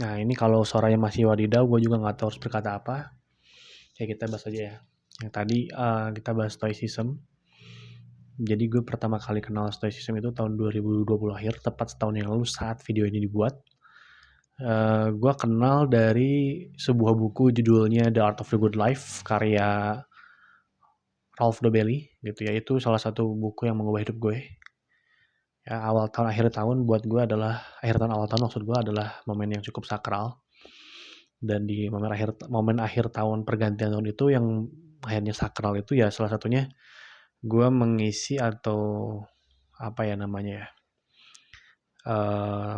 Nah, ini kalau suaranya masih wadidaw, gue juga nggak tahu harus berkata apa. Ya kita bahas aja ya. Yang tadi kita bahas stoicism. Jadi gue pertama kali kenal stoicism itu tahun 2020 akhir, tepat setahun yang lalu saat video ini dibuat. Gue kenal dari sebuah buku judulnya The Art of the Good Life, karya Ralph Dobelli gitu ya. Itu salah satu buku yang mengubah hidup gue. Ya, akhir tahun buat gue adalah awal tahun maksud gue adalah momen yang cukup sakral. Dan di momen akhir tahun pergantian tahun itu yang akhirnya sakral itu ya salah satunya gue mengisi atau apa ya namanya ya,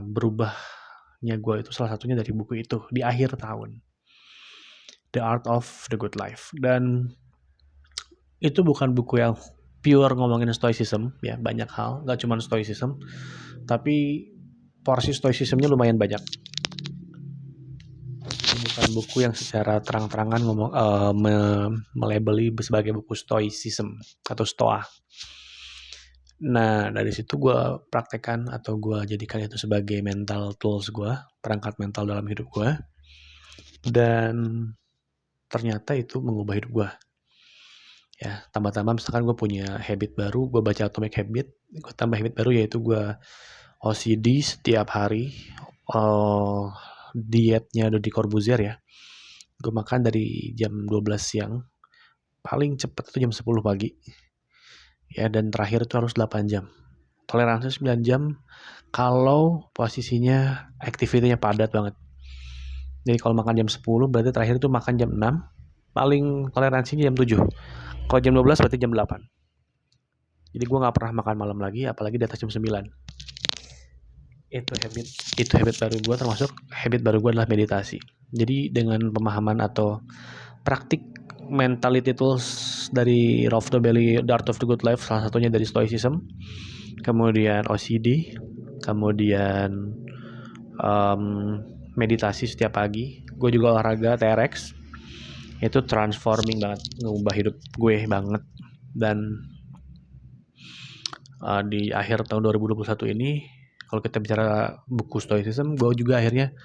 berubahnya gue itu salah satunya dari buku itu di akhir tahun, The Art of the Good Life. Dan itu bukan buku yang pure ngomongin stoicism ya, banyak hal, gak cuma stoicism, tapi porsi stoicismnya lumayan banyak. Bukan buku yang secara terang-terangan melabeli sebagai buku stoicism atau stoa. Nah, dari situ gue praktekkan atau gue jadikan itu sebagai mental tools gue, perangkat mental dalam hidup gue. Dan ternyata itu mengubah hidup gue. Ya, tambah-tambah misalkan gue punya habit baru, gue baca Atomic Habit, gue tambah habit baru yaitu gue OCD setiap hari. Dietnya Deddy Corbuzier ya. Gue makan dari jam 12 siang, paling cepat itu jam 10 pagi. Ya, dan terakhir itu harus 8 jam. Toleransi 9 jam kalau posisinya aktivitinya padat banget. Jadi kalau makan jam 10 berarti terakhir itu makan jam 6, paling toleransinya jam 7. Kalau jam 12 berarti jam 8. Jadi gue gak pernah makan malam lagi, apalagi di atas jam 9. Itu habit baru gue, termasuk habit baru gue adalah meditasi. Jadi dengan pemahaman atau praktik mentality tools dari Ralph Dobelli, The Art of the Good Life, salah satunya dari Stoicism, kemudian OCD, kemudian meditasi setiap pagi. Gue juga olahraga TRX. Itu transforming banget, ngubah hidup gue banget. Dan di akhir tahun 2021 ini, kalau kita bicara buku Stoicism, gue juga akhirnya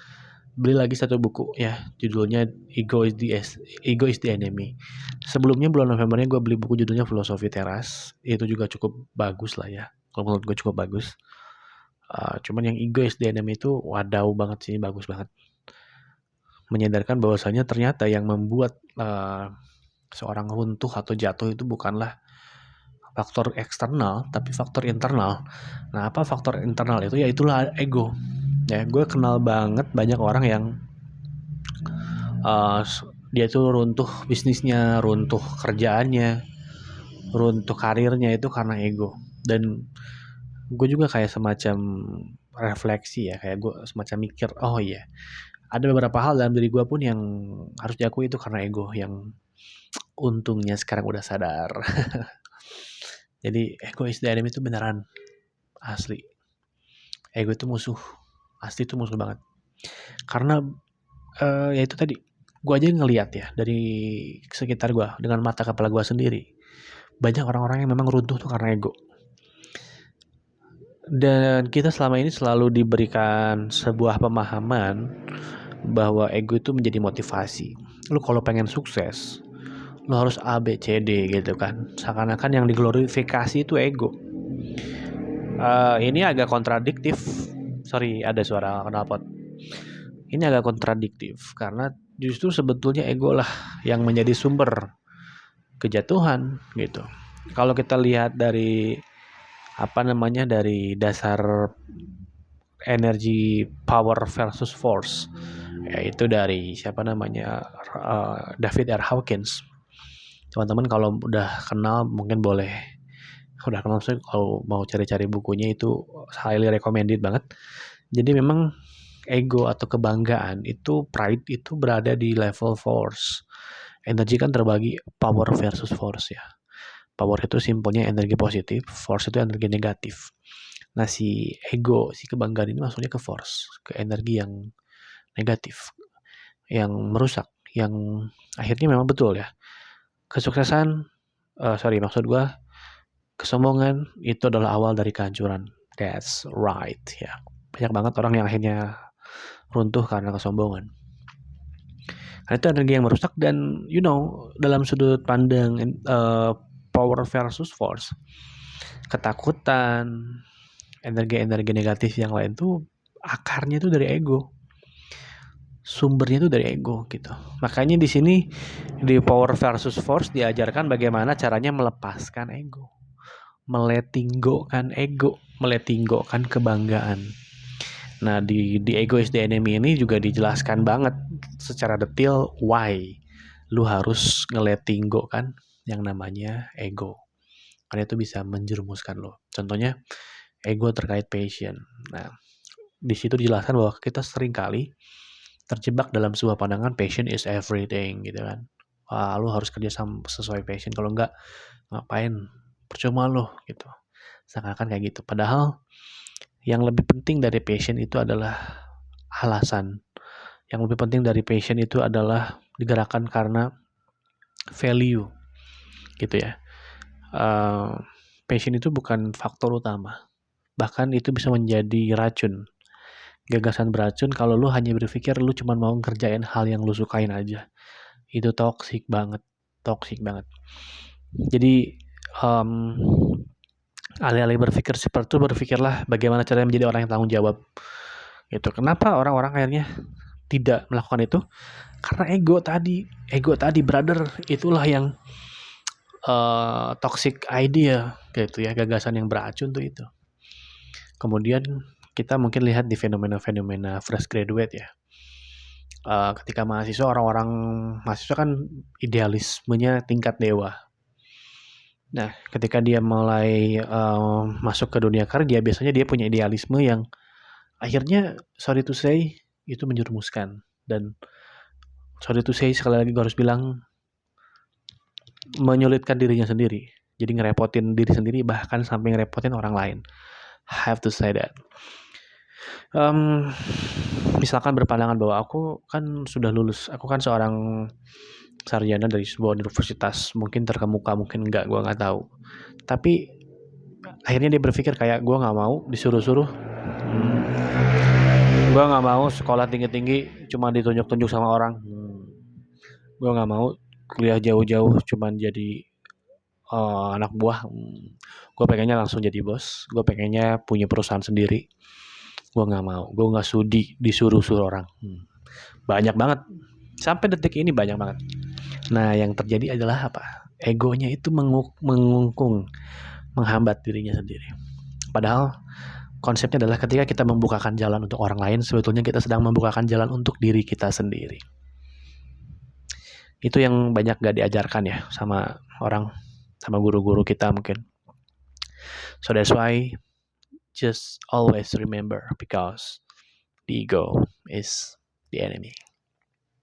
beli lagi satu buku ya, judulnya Ego is the Enemy. Sebelumnya bulan Novembernya gue beli buku judulnya Filosofi Teras. Itu juga cukup bagus lah ya, kalau menurut gue cukup bagus. Cuman yang Ego is the Enemy itu wadaw banget sih, bagus banget. Menyadarkan bahwasanya ternyata yang membuat seorang runtuh atau jatuh itu bukanlah faktor eksternal, tapi faktor internal. Nah, apa faktor internal itu? Ya itulah ego. Ya, gue kenal banget banyak orang yang dia tuh runtuh bisnisnya, runtuh kerjaannya, runtuh karirnya itu karena ego. Dan gue juga kayak semacam refleksi ya, kayak gue semacam mikir, oh iya, ada beberapa hal dalam diri gue pun yang harus diakui itu karena ego, yang untungnya sekarang udah sadar. Jadi ego is the enemy itu beneran asli. Ego itu musuh, asli itu musuh banget. Karena ya itu tadi, gue aja ngelihat ya dari sekitar gue dengan mata kepala gue sendiri, banyak orang-orang yang memang runtuh tuh karena ego. Dan kita selama ini selalu diberikan sebuah pemahaman bahwa ego itu menjadi motivasi. Lu kalau pengen sukses, lu harus A, B, C, D gitu kan. Seakan-akan yang diglorifikasi itu ego. Ini agak kontradiktif. Sorry, ada suara knalpot. Ini agak kontradiktif karena justru sebetulnya ego lah yang menjadi sumber kejatuhan gitu. Kalau kita lihat dari dari dasar energi power versus force, yaitu dari David R. Hawkins. Teman-teman kalau udah kenal mungkin boleh, udah kenal saya kalau mau cari-cari bukunya itu highly recommended banget. Jadi memang ego atau kebanggaan itu, pride itu berada di level force. Energi kan terbagi power versus force ya. Power itu simpelnya energi positif, force itu energi negatif. Nah, si ego, si kebanggaan ini maksudnya ke force, ke energi yang negatif, yang merusak, yang akhirnya memang betul ya. Kesuksesan, maksud gue, kesombongan itu adalah awal dari kehancuran. That's right ya. Banyak banget orang yang akhirnya runtuh karena kesombongan. Nah, itu energi yang merusak dan dalam sudut pandang power versus force, ketakutan, energi-energi negatif yang lain tuh akarnya tuh dari ego. Sumbernya itu dari ego gitu. Makanya di sini di power versus force diajarkan bagaimana caranya melepaskan ego. Meletinggokan ego, meletinggokan kebanggaan. Nah, di Ego is the Enemy ini juga dijelaskan banget secara detail why lu harus ngeletinggokan yang namanya ego. Karena itu bisa menjerumuskan lo. Contohnya ego terkait passion. Nah, di situ dijelaskan bahwa kita sering kali terjebak dalam sebuah pandangan passion is everything gitu kan. Wah, lu harus kerja sesuai passion, kalau enggak ngapain, percuma lo gitu. Seakan-akan kayak gitu. Padahal yang lebih penting dari passion itu adalah alasan. Yang lebih penting dari passion itu adalah digerakkan karena value gitu ya. Passion itu bukan faktor utama. Bahkan itu bisa menjadi racun. Gagasan beracun kalau lu hanya berpikir lu cuma mau ngerjain hal yang lu sukain aja. Itu toxic banget. Jadi alih-alih berpikir seperti itu, berpikirlah bagaimana caranya menjadi orang yang tanggung jawab. Gitu. Kenapa orang-orang akhirnya tidak melakukan itu? Karena ego tadi brother, itulah yang toxic idea gitu ya, gagasan yang beracun tuh itu. Kemudian kita mungkin lihat di fenomena-fenomena fresh graduate ya. Ketika orang-orang mahasiswa kan idealismenya tingkat dewa. Nah, ketika dia mulai masuk ke dunia kerja, biasanya dia punya idealisme yang akhirnya sorry to say itu menjerumuskan. Dan sorry to say sekali lagi gue harus bilang, menyulitkan dirinya sendiri. Jadi ngerepotin diri sendiri, bahkan sampai ngerepotin orang lain. Have to say that. Misalkan berpandangan bahwa aku kan sudah lulus, aku kan seorang sarjana dari sebuah universitas, mungkin terkemuka, mungkin enggak, gue nggak tahu. Tapi akhirnya dia berpikir kayak gue nggak mau disuruh-suruh, gue nggak mau sekolah tinggi-tinggi cuma ditunjuk-tunjuk sama orang, gue nggak mau kuliah jauh-jauh cuma jadi anak buah. Gue pengennya langsung jadi bos, gue pengennya punya perusahaan sendiri. Gue nggak mau, gue nggak sudi disuruh-suruh orang. Banyak banget, sampai detik ini banyak banget. Nah, yang terjadi adalah apa? Egonya itu mengungkung, menghambat dirinya sendiri. Padahal konsepnya adalah ketika kita membukakan jalan untuk orang lain, sebetulnya kita sedang membukakan jalan untuk diri kita sendiri. Itu yang banyak gak diajarkan ya sama orang, sama guru-guru kita mungkin. So that's why just always remember, because the ego is the enemy.